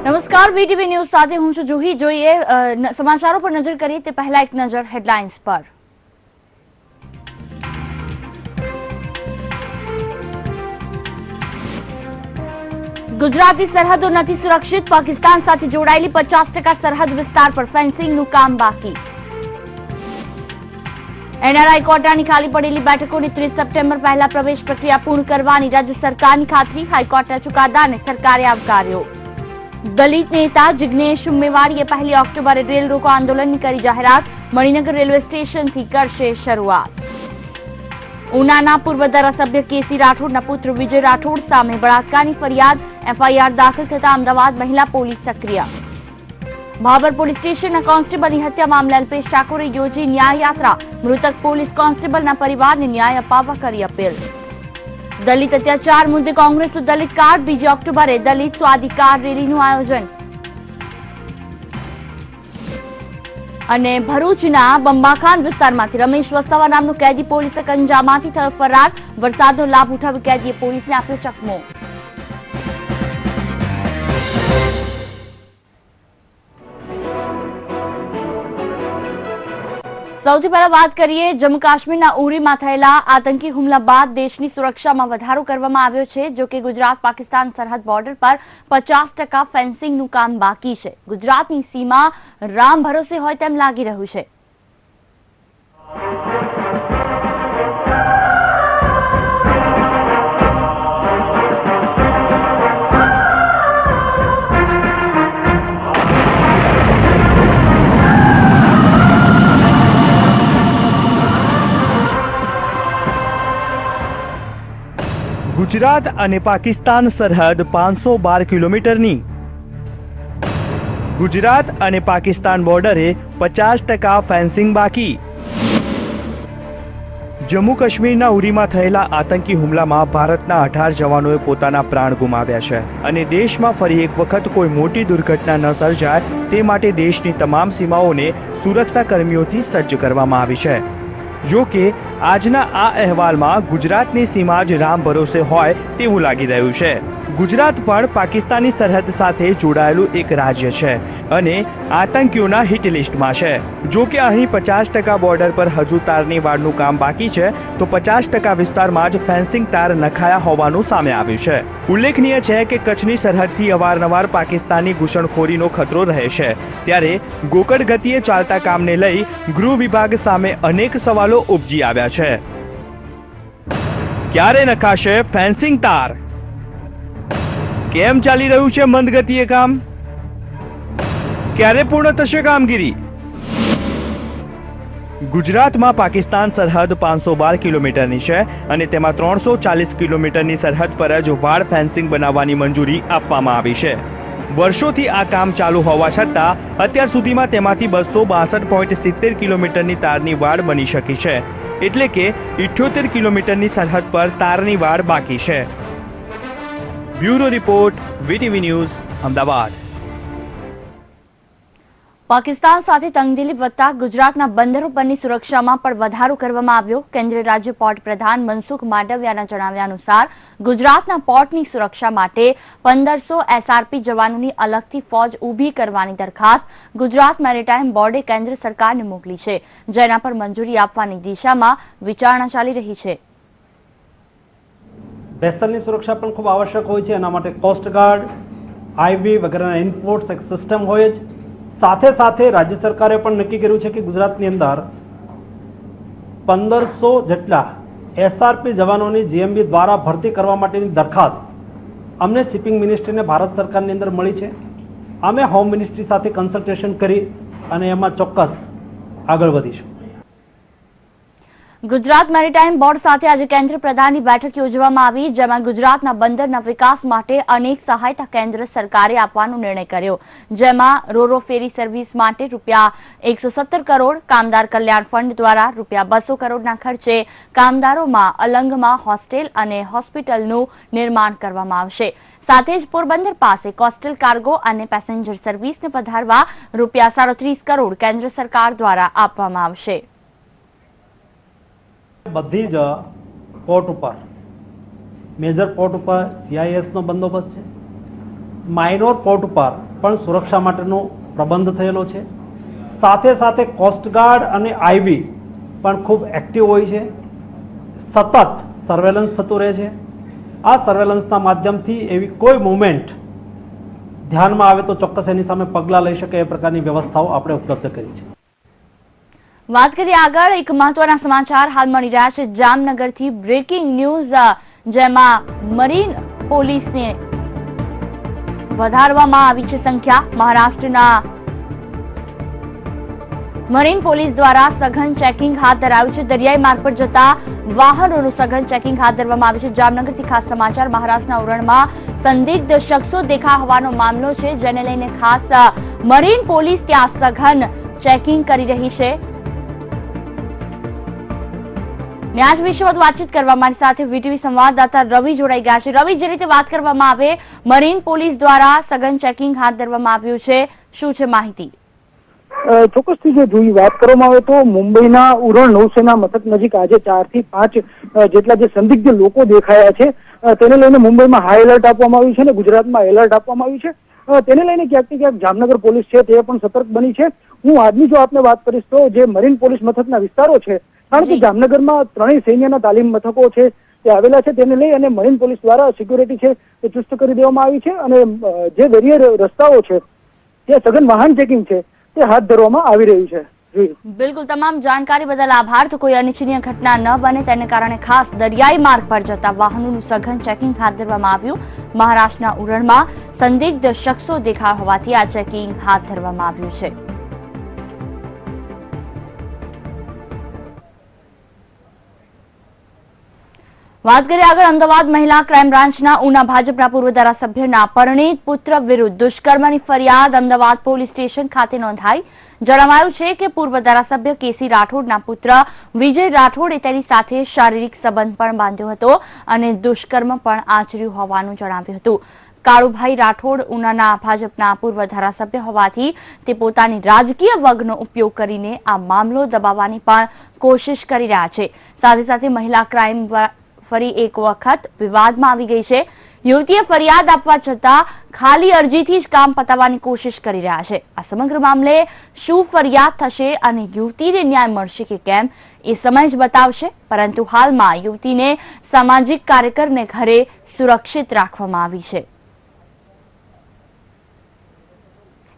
નમસ્કાર, VTV news સાથે હું છું જુહી. જોઈએ સમાચારો પર નજર કરીએ તે પહેલા એક નજર હેડલાઇન્સ પર. ગુજરાતની સરહદો નથી સુરક્ષિત. પાકિસ્તાન સાથે જોડાયેલી 50% સરહદ વિસ્તાર પર ફેન્સિંગનું કામ બાકી. એનઆરઆઈ કોટાની ખાલી પડેલી બેઠકોની 30 સપ્ટેમ્બર પહેલા પ્રવેશ પ્રક્રિયા પૂર્ણ કરવાની રાજ્ય સરકારની ખાતરી. હાઈકોર્ટના ચુકાદાને સરકારે આવકાર્યો. દલિત નેતા જિગ્નેશ મેવાણીએ 1 ઓક્ટોબરે રેલ રોકો આંદોલનની કરી જાહેરાત. મણિનગર રેલવે સ્ટેશનથી કરશે શરૂઆત. ઉનાના પૂર્વ ધારાસભ્ય કેસી રાઠોડના પુત્ર વિજય રાઠોડ સામે બળાત્કારની ફરિયાદ. એફઆઈઆર દાખલ થતા અમદાવાદ મહિલા પોલીસ સક્રિય. ભાભર પોલીસ સ્ટેશનના કોન્સ્ટેબલની હત્યા મામલે અલ્પેશ ઠાકોરે યોજી ન્યાય યાત્રા. મૃતક પોલીસ કોન્સ્ટેબલના પરિવારને ન્યાય અપાવવા કરી અપીલ. દલિત અત્યાચાર મુદ્દે કોંગ્રેસનું દલિત કાર્ડ. 2 ઓક્ટોબરે દલિત સ્વાધિકાર રેલીનું આયોજન. અને ભરૂચના બંબાખાન વિસ્તારમાંથી રમેશ વસાવા નામનો કેદી પોલીસ કંજામાંથી થયો ફરાર. વરસાદનો લાભ ઉઠાવી કેદીએ પોલીસને આપ્યો ચકમો. સૌથી પહેલા વાત કરીએ જમ્મુ કાશ્મીરના ઉરીમાં થયેલા આતંકી હુમલા બાદ દેશની સુરક્ષામાં વધારો કરવામાં આવ્યો છે. જો કે ગુજરાત પાકિસ્તાન સરહદ બોર્ડર પર 50% ફેન્સિંગનું કામ બાકી છે. ગુજરાતની સીમા રામ ભરોસે હોય તેમ લાગી રહ્યું છે. ગુજરાત અને પાકિસ્તાન સરહદ 512 કિલોમીટરની. ગુજરાત અને પાકિસ્તાન બોર્ડરે 50% ફેન્સિંગ બાકી. જમ્મુ કાશ્મીરના ઉરીમાં થયેલા આતંકી હુમલામાં ભારતના 18 જવાનોએ પોતાના પ્રાણ ગુમાવ્યા છે અને દેશમાં ફરી એક વખત કોઈ મોટી દુર્ઘટના ન સર્જાય તે માટે દેશની તમામ સીમાઓને સુરક્ષા કર્મીઓથી સજ્જ કરવામાં આવી છે. જો કે આજના આ અહેવાલમાં ગુજરાતની સીમા જ રામ ભરોસે હોય તેવું લાગી રહ્યું છે. ગુજરાત પણ પાકિસ્તાની સરહદ સાથે જોડાયેલું એક રાજ્ય છે અને આતંકીઓના હિટ લિસ્ટમાં છે. જો કે અહીં 50% બોર્ડર પર હજુ તારની વાડનું કામ બાકી છે તો 50% વિસ્તારમાં જ ફેન્સિંગ તાર નખાયા હોવાનું સામે આવ્યું છે. ઉલ્લેખનીય છે કે કચ્છની સરહદથી અવારનવાર પાકિસ્તાની ઘૂસણખોરીનો ખતરો રહે છે. ત્યારે ગોકળ ગતિએ ચાલતા કામને લઈ ગૃહ વિભાગ સામે અનેક સવાલો ઉપજી આવ્યા છે. ક્યારે નખાશે ફેન્સિંગ તાર? કેમ ચાલી રહ્યું છે મંદ ગતિએ કામ? ક્યારે પૂર્ણ થશે કામગીરી? ગુજરાતમાં પાકિસ્તાન સરહદ 512 કિલોમીટરની છે અને તેમાં 340 કિલોમીટરની સરહદ પર જ વાડ ફેન્સિંગ બનાવવાની મંજૂરી આપવામાં આવી છે. વર્ષોથી આ કામ ચાલુ હોવા છતાં અત્યાર સુધીમાં તેમાંથી 262.70 કિલોમીટરની તારની વાડ બની શકી છે. એટલે કે 78 કિલોમીટરની સરહદ પર તારની વાડ બાકી છે. Bureau report, VTV news, Ahmedabad. Pakistan સાથે તંગદિલી વધતા ગુજરાતના બંદરો પરની સુરક્ષામાં પણ વધારો કરવામાં આવ્યો. કેન્દ્રીય રાજ્ય પોર્ટ પ્રધાન મનસુખ માંડવિયાના જણાવ્યા અનુસાર ગુજરાતના પોર્ટની સુરક્ષા માટે 1500 એસઆરપી જવાનોની અલગથી ફોજ ઊભી કરવાની દરખાસ્ત ગુજરાત મેરીટાઈમ બોર્ડે કેન્દ્ર સરકારને મોકલી છે, જેના પર મંજૂરી આપવાની દિશામાં વિચારણા ચાલી રહી છે. વેસલની સુરક્ષા પણ ખૂબ આવશ્યક હોય છે. એના માટે કોસ્ટગાર્ડ, હાઈવે વગેરેના ઇનપોર્ટ્સ એક સિસ્ટમ હોય જ. સાથે સાથે રાજ્ય સરકારે પણ નક્કી કર્યું છે કે ગુજરાતની અંદર 1500 જેટલા એસઆરપી જવાનોની જીએમબી દ્વારા ભરતી કરવા માટેની દરખાસ્ત અમને શિપિંગ મિનિસ્ટ્રીને ભારત સરકારની અંદર મળી છે. અમે હોમ મિનિસ્ટ્રી સાથે કન્સલ્ટેશન કરી અને એમાં ચોક્કસ આગળ વધીશું. ગુજરાત મેરીટાઈમ બોર્ડ સાથે આજે કેન્દ્ર પ્રધાનની બેઠક યોજવામાં આવી, જેમાં ગુજરાતના બંદરના વિકાસ માટે અનેક સહાયતા કેન્દ્ર સરકારે આપવાનો નિર્ણય કર્યો. જેમાં રોરો ફેરી સર્વિસ માટે ₹117 કરોડ, કામદાર કલ્યાણ ફંડ દ્વારા ₹200 કરોડના ખર્ચે કામદારોમાં અલંગમાં હોસ્ટેલ અને હોસ્પિટલનું નિર્માણ કરવામાં આવશે. સાથે જ પોરબંદર પાસે કોસ્ટલ કાર્ગો અને પેસેન્જર સર્વિસને વધારવા ₹37 કરોડ કેન્દ્ર સરકાર દ્વારા આપવામાં આવશે. બધી જ પોર્ટ ઉપર મેજર પોર્ટ ઉપર CIS નો બંદોબસ્ત છે. માઇનોર પોર્ટ ઉપર પણ સુરક્ષા માટેનો પ્રબંધ થયેલો છે. સાથે સાથે કોસ્ટગાર્ડ અને આઈબી પણ ખૂબ એક્ટિવ હોય છે. સતત સર્વેલન્સ થતું રહે છે. આ સર્વેલન્સના માધ્યમથી એવી કોઈ મુવમેન્ટ ધ્યાનમાં આવે તો ચોક્કસ એની સામે પગલાં લઈ શકે એ પ્રકારની વ્યવસ્થાઓ આપણે ઉપલબ્ધ કરી છે. વાત કરીએ આગળ એક મહત્વના સમાચાર હાલ મળી રહ્યા છે જામનગરથી બ્રેકિંગ ન્યૂઝ, જેમાં મરીન પોલીસને વધારવામાં આવી છે સંખ્યા. મહારાષ્ટ્રના મરીન પોલીસ દ્વારા સઘન ચેકિંગ હાથ ધરાયું છે. દરિયાઈ માર્ગ પર જતા વાહનોનું સઘન ચેકિંગ હાથ ધરવામાં આવ્યું છે. જામનગરથી ખાસ સમાચાર. મહારાષ્ટ્રના ઉરણમાં સંદિગ્ધ શખ્સો દેખાયા હોવાનો મામલો છે, જેને લઈને ખાસ મરીન પોલીસ ત્યાં સઘન ચેકિંગ કરી રહી છે. આજ વિશે વધુ વાતચીત કરવા મારી સાથે વીટીવી સંવાદદાતા રવિ જોડાઈ ગયા છે. રવિ, જે રીતે વાત કરવામાં આવે મરીન પોલીસ દ્વારા સઘન ચેકિંગ હાથ ધરવામાં આવ્યું છે, શું છે માહિતી? ચોક્કસથી જો જોઈ વાત કરવામાં આવે તો મુંબઈના ઉરણ નૌસેના મથક નજીક આજે 4 થી 5 જેટલા જે સંદિગ્ધ લોકો દેખાયા છે, તેને લઈને મુંબઈમાં હાઈ એલર્ટ આપવામાં આવ્યું છે અને ગુજરાતમાં એલર્ટ આપવામાં આવ્યું છે. તેને લઈને ક્યાંક ને ક્યાંક જામનગર પોલીસ છે તે પણ સતર્ક બની છે. હું આજની જો આપને વાત કરીશ તો જે મરીન પોલીસ મથકના વિસ્તારો છે, કારણ કે જામનગરમાં 3 સૈન્યના તાલીમ મથકો છે તે આવેલા છે, તેને લઈ અને મરીન પોલીસ દ્વારા સિક્યુરિટી છે તે ચુસ્ત કરી દેવામાં આવી છે અને જે દરિયાઈ રસ્તાઓ છે તે સઘન વાહન ચેકિંગ છે તે હાથ ધરવામાં આવી રહ્યું છે. બિલકુલ, તમામ જાણકારી બદલ આભાર. તો કોઈ અનિચ્છનીય ઘટના ન બને તેને કારણે ખાસ દરિયાઈ માર્ગ પર જતા વાહનોનું સઘન ચેકિંગ હાથ ધરવામાં આવ્યું. મહારાષ્ટ્રના ઉરણમાં સંદિગ્ધ શખ્સો દેખાયા હોવાથી આ ચેકિંગ હાથ ધરવામાં આવ્યું છે. વાત કરીએ આગળ અમદાવાદ મહિલા ક્રાઇમ બ્રાન્ચના ઉના ભાજપના પૂર્વ ધારાસભ્યના પરિણીત પુત્ર વિરુદ્ધ દુષ્કર્મની ફરિયાદ અમદાવાદ પોલીસ સ્ટેશન ખાતે નોંધાઈ. જણાવાયું છે કે પૂર્વ ધારાસભ્ય કેસી રાઠોડના પુત્ર વિજય રાઠોડે તેની સાથે શારીરિક સંબંધ પણ બાંધ્યો હતો અને દુષ્કર્મ પણ આચર્યું હોવાનું જણાવ્યું હતું. કાળુભાઈ રાઠોડ ઉનાના ભાજપના પૂર્વ ધારાસભ્ય હોવાથી તે પોતાની રાજકીય વગનો ઉપયોગ કરીને આ મામલો દબાવવાની પણ કોશિશ કરી રહ્યા છે. સાથે સાથે મહિલા ક્રાઇમ ફરી એક વખત વિવાદમાં આવી ગઈ છે. યુવતીએ ફરિયાદ આપવા છતાં ખાલી અરજીથી જ કામ પતાવવાની કોશિશ કરી રહ્યા છે. આ સમગ્ર મામલે શું ફરિયાદ થશે અને યુવતીને ન્યાય મળશે કે કેમ એ સમય જ બતાવશે, પરંતુ હાલમાં યુવતીને સામાજિક કાર્યકરને ઘરે સુરક્ષિત રાખવામાં આવી છે.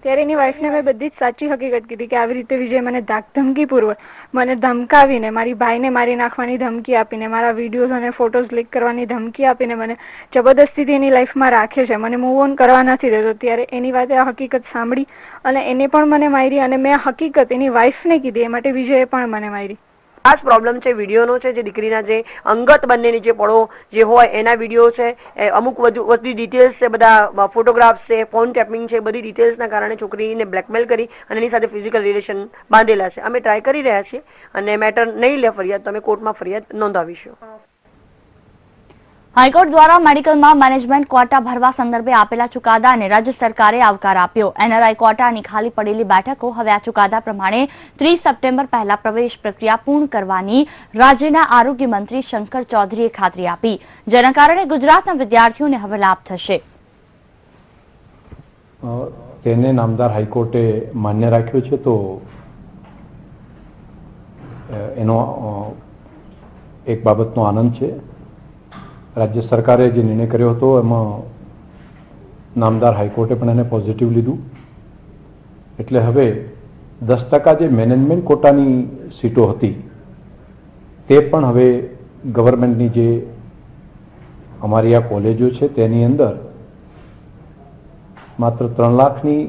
ત્યારે એની વાઈફને મેં બધી જ સાચી હકીકત કીધી કે આવી રીતે વિજય મને ધમકીપૂર્વક મને ધમકાવીને મારી ભાઈને મારી નાખવાની ધમકી આપીને મારા વિડીયોઝ અને ફોટોઝ લીક કરવાની ધમકી આપીને મને જબરદસ્તીથી એની લાઈફમાં રાખે છે, મને મૂવ ઓન કરવા નથી દેતો. ત્યારે એની વાતે આ હકીકત સાંભળી અને એને પણ મને મારી અને મેં હકીકત એની વાઈફને કીધી, એ માટે વિજયે પણ મને મારી. આ જ પ્રોબ્લેમ છે વિડીયોનો છે, જે દીકરીના જે અંગત બંનેની જે પળો જે હોય એના વિડીયો છે, અમુક બધી ડિટેલ્સ છે, બધા ફોટોગ્રાફ્સ છે, ફોન ટેપિંગ છે, બધી ડિટેલ્સના કારણે છોકરીને બ્લેકમેલ કરી અને એની સાથે ફિઝિકલ રિલેશન બાંધેલા છે. અમે ટ્રાય કરી રહ્યા છીએ અને મેટર નહીં લે ફરિયાદ તો અમે કોર્ટમાં ફરિયાદ નોંધાવીશું. હાઈકોર્ટ દ્વારા મેડિકલમાં મેનેજમેન્ટ ક્વોટા ભરવા સંદર્ભે આપેલા ચુકાદાને રાજ્ય સરકારે આવકાર આપ્યો. એનઆરઆઈ ક્વોટાની ખાલી પડેલી બેઠકો હવે આ ચુકાદા પ્રમાણે 30 સપ્ટેમ્બર પહેલા પ્રવેશ પ્રક્રિયા પૂર્ણ કરવાની રાજ્યના આરોગ્ય મંત્રી શંકર ચૌધરીએ ખાતરી આપી, જેના કારણે ગુજરાતના વિદ્યાર્થીઓને હવે લાભ થશે. તેને નામદાર હાઈકોર્ટે માન્ય રાખ્યો છે, તો એનો એક બાબતનો આનંદ છે. રાજ્ય સરકારે જે નિર્ણય કર્યો હતો એમાં નામદાર હાઈકોર્ટે પણ એને પોઝિટિવ લીધું. એટલે હવે 10% જે મેનેજમેન્ટ કોટાની સીટો હતી તે પણ હવે ગવર્મેન્ટની જે અમારી આ કોલેજો છે તેની અંદર માત્ર 3 લાખની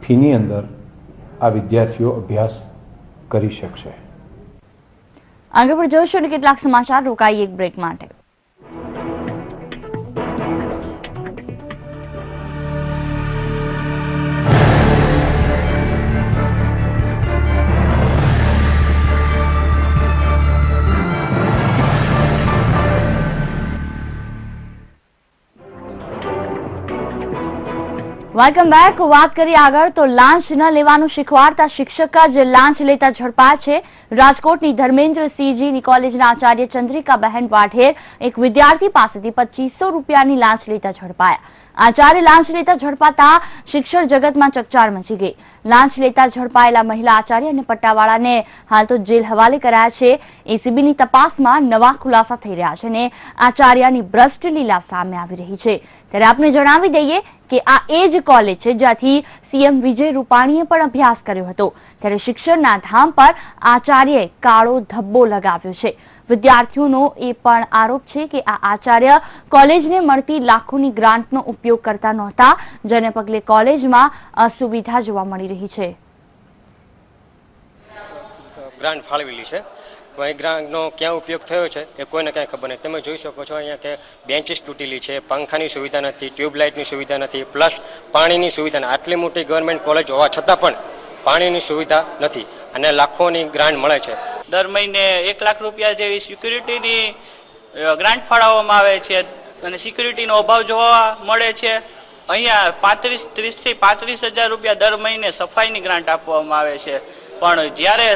ફીની અંદર આ વિદ્યાર્થીઓ અભ્યાસ કરી શકશે. આગળ પર જોઈશું અને કેટલાક સમાચાર. રોકાઈ એક બ્રેક માટે. Welcome back. વાત કરીએ આગળ તો લાંચ ન લેવાનું શીખવાડતા શિક્ષક જ લાંચ લેતા ઝડપાયા છે. રાજકોટની ધર્મેન્દ્રસિંહજીની કોલેજના આચાર્ય ચંદ્રિકાબહેન વાઢેર એક વિદ્યાર્થી પાસેથી 2500 રૂપિયાની લાંચ લેતા ઝડપાયા. આચાર્ય લાંચ લેતા ઝડપાતા શિક્ષણ જગતમાં ચકચાર મચી ગઈ. લાંચ લેતા ઝડપાયેલા મહિલા આચાર્ય અને પટ્ટાવાળાને હાલ તો જેલ હવાલે કરાયા છે. એસીબીની તપાસમાં નવા ખુલાસા થઈ રહ્યા છે અને આચાર્યની ભ્રષ્ટ લીલા સામે આવી રહી છે. ત્યારે આપને જણાવી દઈએ કે આ એ જ કોલેજ છે જ્યાંથી સીએમ વિજય રૂપાણીએ પણ અભ્યાસ કર્યો હતો. ત્યારે શિક્ષણના ધામ પર આચાર્યએ કાળો ધબ્બો લગાવ્યો છે. વિદ્યાર્થીઓનો એ પણ આરોપ છે કે આ આચાર્ય કોલેજને મળતી લાખોની ગ્રાન્ટનો ઉપયોગ કરતા નહોતા, જેને પગલે કોલેજમાં અસુવિધા જોવા મળી રહી છે. ગ્રાન્ટ ફાળવેલી છે, એ ગ્રાન્ટનો ક્યાં ઉપયોગ થયો છે એ કોઈને કાંઈ ખબર નથી. તમે જોઈ શકો છો અહીંયા કે બેન્ચીસ તૂટેલી છે, પંખાની સુવિધા નથી, ટ્યુબલાઇટની સુવિધા નથી, પ્લસ પાણીની સુવિધા નથી. આટલી મોટી ગવર્મેન્ટ કોલેજ હોવા છતાં પણ પાણીની સુવિધા નથી અને લાખોની ગ્રાન્ટ મળે છે. દર મહિને 1 લાખ રૂપિયા જેવી સિક્યુરિટીની ગ્રાન્ટ ફાળવવામાં આવે છે અને સિક્યુરિટીનો અભાવ જોવા મળે છે. અહીંયા 30 થી 35,000 રૂપિયા દર મહિને સફાઈની ગ્રાન્ટ આપવામાં આવે છે, પણ જ્યારે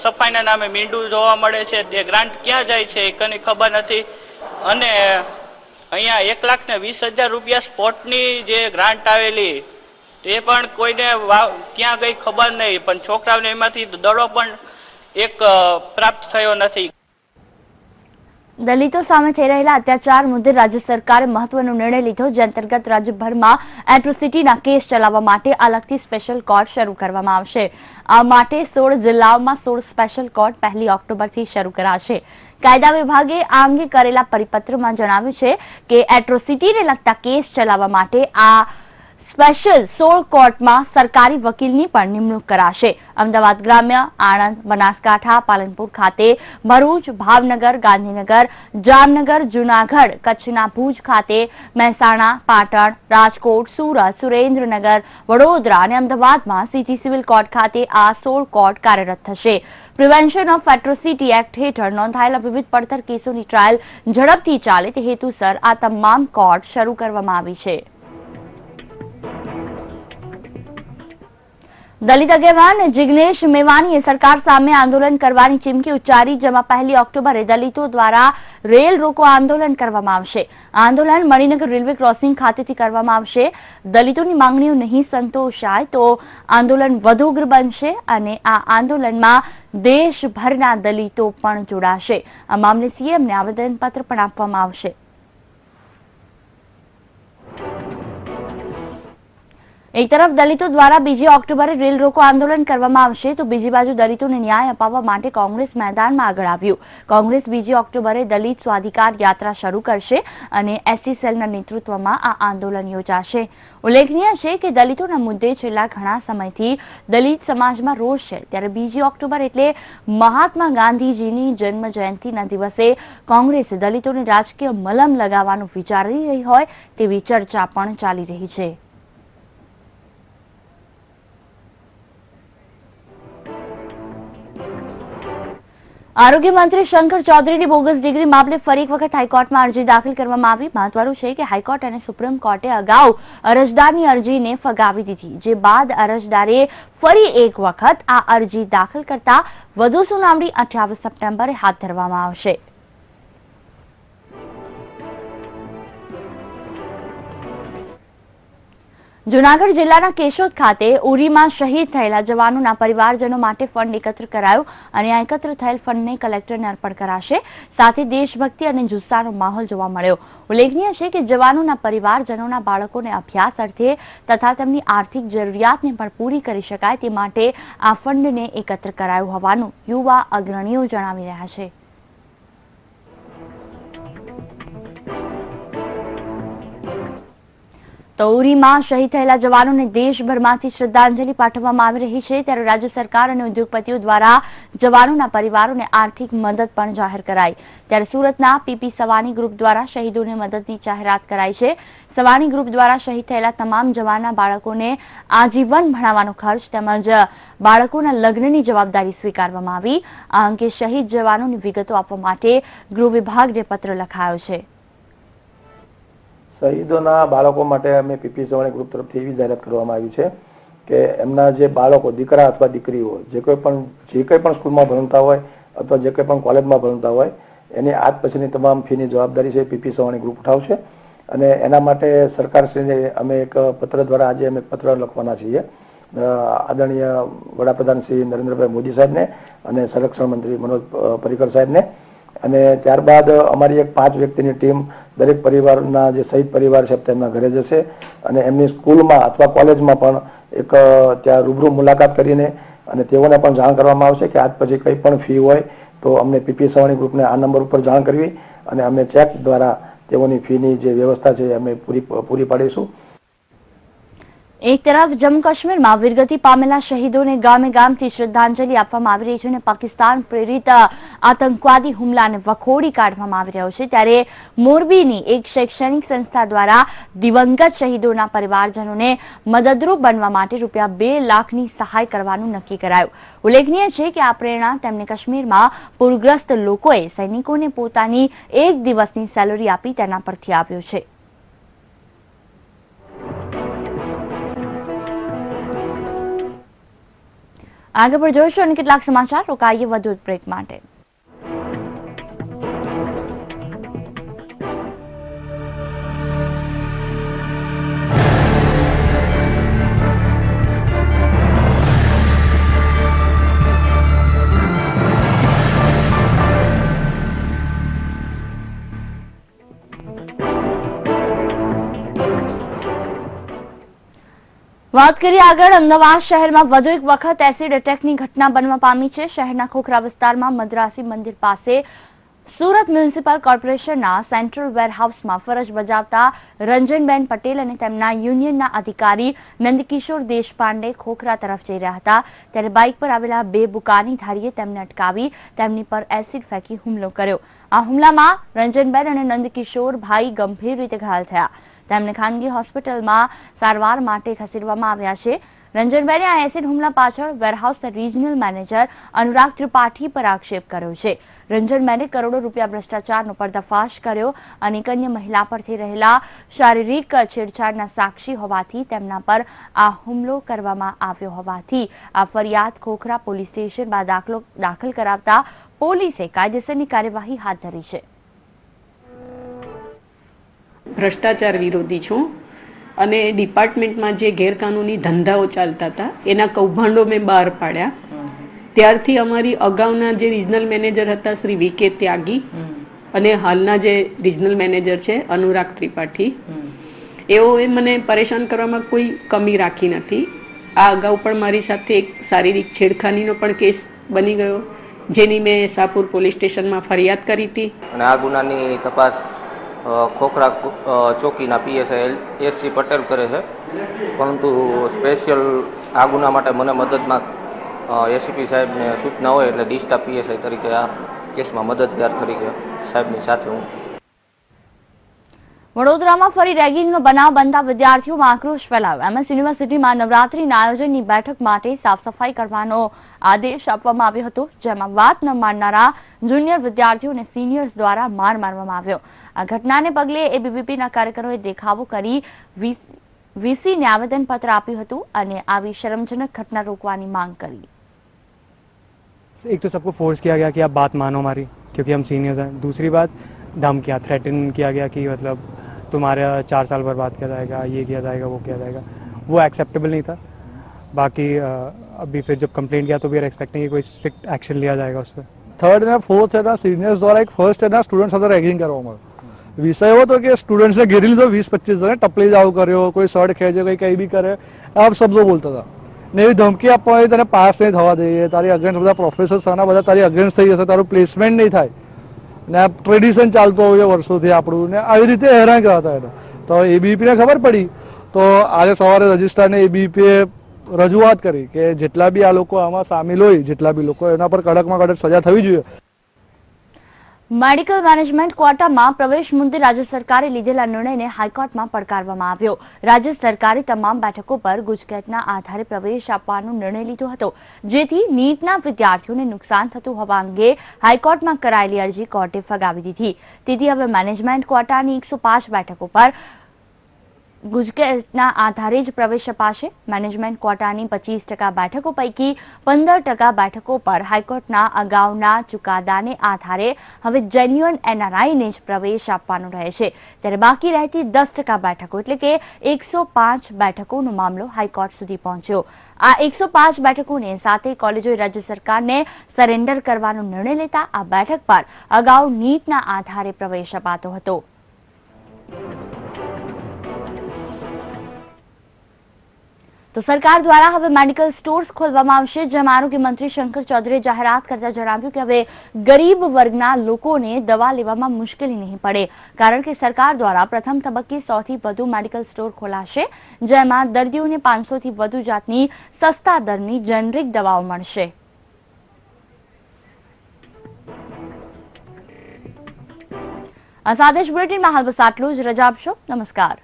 સફાઈના નામે મીંડું જોવા મળે છે તે ગ્રાન્ટ ક્યાં જાય છે એ કની ખબર નથી. અને અહીંયા 1,20,000 રૂપિયા સ્પોર્ટની જે ગ્રાન્ટ આવેલી તે પણ કોઈને ક્યાં ગઈ ખબર નહીં, પણ છોકરાઓને એમાંથી દડો પણ એક પ્રાપ્ત થયો નથી. દલિતો સામે થઈ રહેલા અત્યાચાર મુદ્દે રાજ્ય સરકારે મહત્વનો નિર્ણય લીધો, જે અંતર્ગત રાજ્યભરમાં એટ્રોસિટીના કેસ ચલાવવા માટે અલગથી સ્પેશિયલ કોર્ટ શરૂ કરવામાં આવશે. આ માટે 16 જિલ્લાઓમાં 16 સ્પેશિયલ કોર્ટ 1 ઓક્ટોબરથી શરૂ કરાશે. કાયદા વિભાગે આ અંગે કરેલા પરિપત્રમાં જણાવ્યું છે કે એટ્રોસિટીને લગતા કેસ ચલાવવા માટે આ સ્પેશિયલ 16 કોર્ટમાં સરકારી વકીલની પણ નિમણૂક કરાશે. અમદાવાદ ગ્રામ્ય, આણંદ, બનાસકાંઠા, પાલનપુર ખાતે, ભરૂચ, ભાવનગર, ગાંધીનગર, જામનગર, જૂનાગઢ, કચ્છના ભુજ ખાતે, મહેસાણા, પાટણ, રાજકોટ, સુરત, સુરેન્દ્રનગર, વડોદરા અને અમદાવાદમાં સિટી સિવિલ કોર્ટ ખાતે આ 16 કોર્ટ કાર્યરત થશે. પ્રિવેન્શન ઓફ એટ્રોસિટી એક્ટ હેઠળ નોંધાયેલા વિવિધ પડતર કેસોની ટ્રાયલ ઝડપથી ચાલે તે હેતુસર આ તમામ કોર્ટ શરૂ કરવામાં આવી છે. દલિત આગેવાન જિગ્નેશ મેવાણીએ સરકાર સામે આંદોલન કરવાની ચીમકી ઉચ્ચારી, જેમાં 1 ઓક્ટોબરે દલિતો દ્વારા રેલ રોકો આંદોલન કરવામાં આવશે. આ આંદોલન મણિનગર રેલવે ક્રોસિંગ ખાતેથી કરવામાં આવશે. દલિતોની માંગણીઓ નહીં સંતોષાય તો આંદોલન વધુ ઉગ્ર બનશે અને આ આંદોલનમાં દેશભરના દલિતો પણ જોડાશે. આ મામલે સીએમને આવેદનપત્ર પણ આપવામાં આવશે. એક તરફ દલિતો દ્વારા 2 ઓક્ટોબરે રેલ રોકો આંદોલન કરવામાં આવશે તો બીજી બાજુ દલિતોને ન્યાય અપાવવા માટે કોંગ્રેસ મેદાનમાં આગળ આવ્યું. કોંગ્રેસ 2 ઓક્ટોબરે દલિત સ્વાધિકાર યાત્રા શરૂ કરશે અને એસસી સેલના નેતૃત્વમાં આ આંદોલન યોજાશે. ઉલ્લેખનીય છે કે દલિતોના મુદ્દે છેલ્લા ઘણા સમયથી દલિત સમાજમાં રોષ છે. ત્યારે 2 ઓક્ટોબર એટલે મહાત્મા ગાંધીજીની જન્મ જયંતિના દિવસે કોંગ્રેસ દલિતોને રાજકીય મલમ લગાવવાનું વિચારી રહી હોય તેવી ચર્ચા પણ ચાલી રહી છે. આરોગ્ય મંત્રી શંકર ચૌધરીની બોગસ ડિગ્રી મામલે ફરી એક વખત હાઈકોર્ટમાં અરજી દાખલ કરવામાં આવી. મહત્વનું છે કે હાઈકોર્ટ અને સુપ્રીમ કોર્ટે અગાઉ અરજદારની અરજીને ફગાવી દીધી, જે બાદ અરજદારે ફરી એક વખત આ અરજી દાખલ કરતા વધુ સુનાવણી 28 સપ્ટેમ્બરે હાથ ધરવામાં આવશે. જૂનાગઢ જિલ્લાના કેશોદ ખાતે ઉરીમાં શહીદ થયેલા જવાનોના પરિવારજનો માટે ફંડ એકત્ર કરાયું અને આ એકત્ર થયેલ ફંડને કલેક્ટરને અર્પણ કરાશે. સાથે દેશભક્તિ અને જુસ્સાનો માહોલ જોવા મળ્યો. ઉલ્લેખનીય છે કે જવાનોના પરિવારજનોના બાળકોને અભ્યાસ અર્થે તથા તેમની આર્થિક જરૂરિયાતને પણ પૂરી કરી શકાય તે માટે આ ફંડને એકત્ર કરાયું હોવાનું યુવા અગ્રણીઓ જણાવી રહ્યા છે. તો ઉરીમાં શહીદ થયેલા જવાનોને દેશભરમાંથી શ્રદ્ધાંજલિ પાઠવવામાં આવી રહી છે. ત્યારે રાજ્ય સરકાર અને ઉદ્યોગપતિઓ દ્વારા જવાનોના પરિવારોને આર્થિક મદદ પણ જાહેર કરાઈ. ત્યારે સુરતના પીપી સવાની ગ્રુપ દ્વારા શહીદોને મદદની જાહેરાત કરાઈ છે. સવાની ગ્રુપ દ્વારા શહીદ થયેલા તમામ જવાનના બાળકોને આજીવન ભણાવવાનો ખર્ચ તેમજ બાળકોના લગ્નની જવાબદારી સ્વીકારવામાં આવી. આ અંગે શહીદ જવાનોની વિગતો આપવા માટે ગૃહ વિભાગને પત્ર લખાયો છે. શહીદોના બાળકો માટે અમે પીપી સવાણી ગ્રુપ તરફથી એવી જાહેરાત કરવામાં આવી છે કે એમના જે બાળકો દીકરા અથવા દીકરીઓ જે કંઈ પણ સ્કૂલમાં ભણતા હોય અથવા જે કંઈ પણ કોલેજમાં ભણતા હોય એની આજ પછીની તમામ ફીની જવાબદારી છે પીપી સવાણી ગ્રુપ ઉઠાવશે અને એના માટે સરકારશ્રીને અમે એક પત્ર દ્વારા આજે અમે પત્ર લખવાના છીએ આદરણીય વડાપ્રધાન શ્રી નરેન્દ્રભાઈ મોદી સાહેબને અને સંરક્ષણ મંત્રી મનોજ પર્રિકર સાહેબને. અને ત્યારબાદ અમારી એક 5 વ્યક્તિની ટીમ દરેક પરિવારના જે શહીદ પરિવાર છે તેમના ઘરે જશે અને એમની સ્કૂલમાં અથવા કોલેજમાં પણ એક ત્યાં રૂબરૂ મુલાકાત કરીને અને તેઓને પણ જાણ કરવામાં આવશે કે આજ પછી કંઈ પણ ફી હોય તો અમને પીપી સવાણી ગ્રુપને આ નંબર ઉપર જાણ કરવી અને અમે ચેક દ્વારા તેઓની ફીની જે વ્યવસ્થા છે અમે પૂરી પાડીશું. એક તરફ જમ્મુ કાશ્મીરમાં વીરગતિ પામેલા શહીદોને ગામે ગામથી શ્રદ્ધાંજલિ આપવામાં આવી રહી છે અને પાકિસ્તાન પ્રેરિત આતંકવાદી હુમલાને વખોડી કાઢવામાં આવી રહ્યો છે, ત્યારે મોરબીની એક શૈક્ષણિક સંસ્થા દ્વારા દિવંગત શહીદોના પરિવારજનોને મદદરૂપ બનવા માટે ₹2 લાખની સહાય કરવાનું નક્કી કરાયું. ઉલ્લેખનીય છે કે આ પ્રેરણા તેમને કાશ્મીરમાં પૂરગ્રસ્ત લોકોએ સૈનિકોને પોતાની 1 દિવસની સેલરી આપી તેના પરથી આવ્યો છે. આગળ પર જોઈશું અને કેટલાક સમાચાર રોકાઈએ વધુ બ્રેક માટે. વાત કરીએ આગળ, અમદાવાદ શહેરમાં વધુ એક વખત એસિડ એટેકની ઘટના બનવા પામી છે. શહેરના ખોખરા વિસ્તારમાં મદ્રાસી મંદિર પાસે સુરત મ્યુનિસિપલ કોર્પોરેશનના સેન્ટ્રલ વેરહાઉસમાં ફરજ બજાવતા રંજનબેન પટેલ અને તેમના યુનિયનના અધિકારી નંદકિશોર દેશપાંડે ખોખરા તરફ જઈ રહ્યા હતા, ત્યારે બાઇક પર આવેલા 2 બુકાનીધારીએ તેમને અટકાવી તેમની પર એસિડ ફેંકી હુમલો કર્યો. આ હુમલામાં રંજનબેન અને નંદકિશોરભાઈ ગંભીર રીતે ઘાયલ થયા. તેમને ખાનગી હોસ્પિટલમાં સારવાર માટે ખસેડવામાં આવ્યા છે. રંજનબેને આ એસિડ હુમલા પાછળ વેરહાઉસના રિજનલ મેનેજર અનુરાગ ત્રિપાઠી પર આક્ષેપ કર્યો છે. રંજનબેને કરોડો રૂપિયા ભ્રષ્ટાચારનો પર્દાફાશ કર્યો અને એક અન્ય મહિલા પર થઈ રહેલા શારીરિક છેડછાડના સાક્ષી હોવાથી તેમના પર આ હુમલો કરવામાં આવ્યો હોવાથી આ ફરિયાદ ખોખરા પોલીસ સ્ટેશનમાં દાખલ કરાવતા પોલીસે કાયદેસરની કાર્યવાહી હાથ ધરી છે. ભ્રષ્ટાચાર વિરોધી છું અને ડિપાર્ટમેન્ટમાં જે ગેરકાનૂની ધંધાઓ ચાલતા હતા એના કૌભાંડો મેં બહાર પાડ્યા. ત્યારથી અમારી અગાઉના જે રિજનલ મેનેજર હતા શ્રી વી.કે. ત્યાગી અને હાલના જે રિજનલ મેનેજર છે અનુરાગ ત્રિપાઠી, એઓએ મને પરેશાન કરવામાં કોઈ કમી રાખી નથી. આ અગાઉ પણ મારી સાથે એક શારીરિક છેડખાનીનો પણ કેસ બની ગયો, જેની મેં શાહપુર પોલીસ સ્ટેશનમાં ફરિયાદ કરી હતી અને આ ગુનાની તપાસ ખોખરા ચોકીના પીએસઆઈ એસસી પટેલ કરે છે, પરંતુ સ્પેશિયલ આ ગુના માટે મને મદદમાં એસીપી સાહેબને સૂચના હોય એટલે ડીસ્ટા પીએસઆઈ તરીકે આ કેસમાં મદદગાર તરીકે સાહેબની સાથે હું. વડોદરામાં ફરી રેગિંગનો બનાવ બનતા વિદ્યાર્થીઓમાં આક્રોશ ફેલાયો. એમએસ યુનિવર્સિટીમાં નવરાત્રીના આયોજનની બેઠક માટે સાફ સફાઈ કરવાનો આદેશ આપવામાં આવ્યો હતો, જેમાં વાત ન માનનારા જુનિયર વિદ્યાર્થીઓને સિનિયર્સ દ્વારા માર મારવામાં આવ્યો. આ ઘટનાને પગલે એબીવીપીના કાર્યકરોએ દેખાવો કરી વીસીને આવેદનપત્ર આપ્યું હતું અને આવી શરમજનક ઘટના રોકવાની માંગ કરી. एक तो सबको फोर्स किया गया कि आप बात मानो हमारी, क्योंकि हम सीनियर्स हैं. दूसरी बात धमकियाँ थ्रेटन किया गया कि मतलब तुम्हारा 4 साल बर्बाद किया जाएगा, ये किया जाएगा, वो किया जाएगा. वो एक्सेप्टेबल नहीं था. बाकी अभी फिर जब कंप्लेंट किया तो वी आर एक्सपेक्टिंग कोई स्ट्रिक्ट एक्शन लिया जाएगा उस पर. थर्ड અને ફોર્થ એના સિનિયર્સ દ્વારા એક ફર્સ્ટ એના સ્ટુડન્ટ સાથે રેગિંગ કરવામાં આવ્યું. વિષય એવો હતો કે સ્ટુડન્ટ્સને ઘેરી લીધો 20-25 જણે, ટપલી જાવ કર્યો, કોઈ શર્ટ ખેંચે, કઈ બી કરે, આ શબ્દો બોલતા હતા ને એવી ધમકી આપવાની તને પાસ નહીં થવા દઈએ, તારી અગેન્સ્ટ બધા પ્રોફેસર્સ આના બધા તારી અગેન્સ્ટ થઈ જશે, તારું પ્લેસમેન્ટ નહીં થાય ને આ ટ્રેડિશન ચાલતો હોય વર્ષોથી આપણું ને આવી રીતે હેરાન કરતા હતા. તો એબીવીપીને ખબર પડી તો આજે સવારે રજિસ્ટ્રારને એબીવીપીએ રજૂઆત કરી કે જેટલા બી આ લોકો આમાં સામેલ હોય, જેટલા બી લોકો એના પર કડકમાં કડક સજા થવી જોઈએ. મેડિકલ મેનેજમેન્ટ ક્વોટામાં પ્રવેશ મુદ્દે રાજ્ય સરકારે લીધેલા નિર્ણયને હાઈકોર્ટમાં પડકારવામાં આવ્યો. રાજ્ય સરકારે તમામ બેઠકો પર ગુજકેટના આધારે પ્રવેશ આપવાનો નિર્ણય લીધો હતો, જેથી નીટના વિદ્યાર્થીઓને નુકસાન થતું હોવા અંગે હાઈકોર્ટમાં કરાયેલી અરજી કોર્ટે ફગાવી દીધી. તેથી હવે મેનેજમેન્ટ ક્વોટાની 105 બેઠકો પર ગુજકેટના આધારે જ પ્રવેશ અપાશે. મેનેજમેન્ટ કોટાની 25% બેઠકો પૈકી 15% બેઠકો પર હાઈકોર્ટના અગાઉના ચુકાદાને આધારે હવે જેન્યુઅન એનઆરઆઈને જ પ્રવેશ આપવાનો રહેશે. ત્યારે બાકી રહેતી 10% બેઠકો એટલે કે 105 બેઠકોનો મામલો હાઈકોર્ટ સુધી પહોંચ્યો. આ 105 બેઠકોને સાથે કોલેજોએ રાજ્ય સરકારને સરેન્ડર કરવાનો નિર્ણય લેતા આ બેઠક પર અગાઉ નીટના આધારે પ્રવેશ અપાતો હતો. તો સરકાર દ્વારા હવે મેડિકલ સ્ટોર્સ ખોલવામાં આવશે. જેમાં આરોગ્ય મંત્રી શંકર ચૌધરીએ જાહેરાત કરતા જણાવ્યું કે હવે ગરીબ વર્ગના લોકોને દવા લેવામાં મુશ્કેલી નહીં પડે, કારણ કે સરકાર દ્વારા પ્રથમ તબક્કે 100 થી વધુ મેડિકલ સ્ટોર ખોલાશે, જેમાં દર્દીઓને 500 થી વધુ જાતની સસ્તા દરની જેનરિક દવાઓ મળશે. આ સાથે જ બુલેટિનમાં હાલ બસ આટલું જ. રજા આપશો. નમસ્કાર.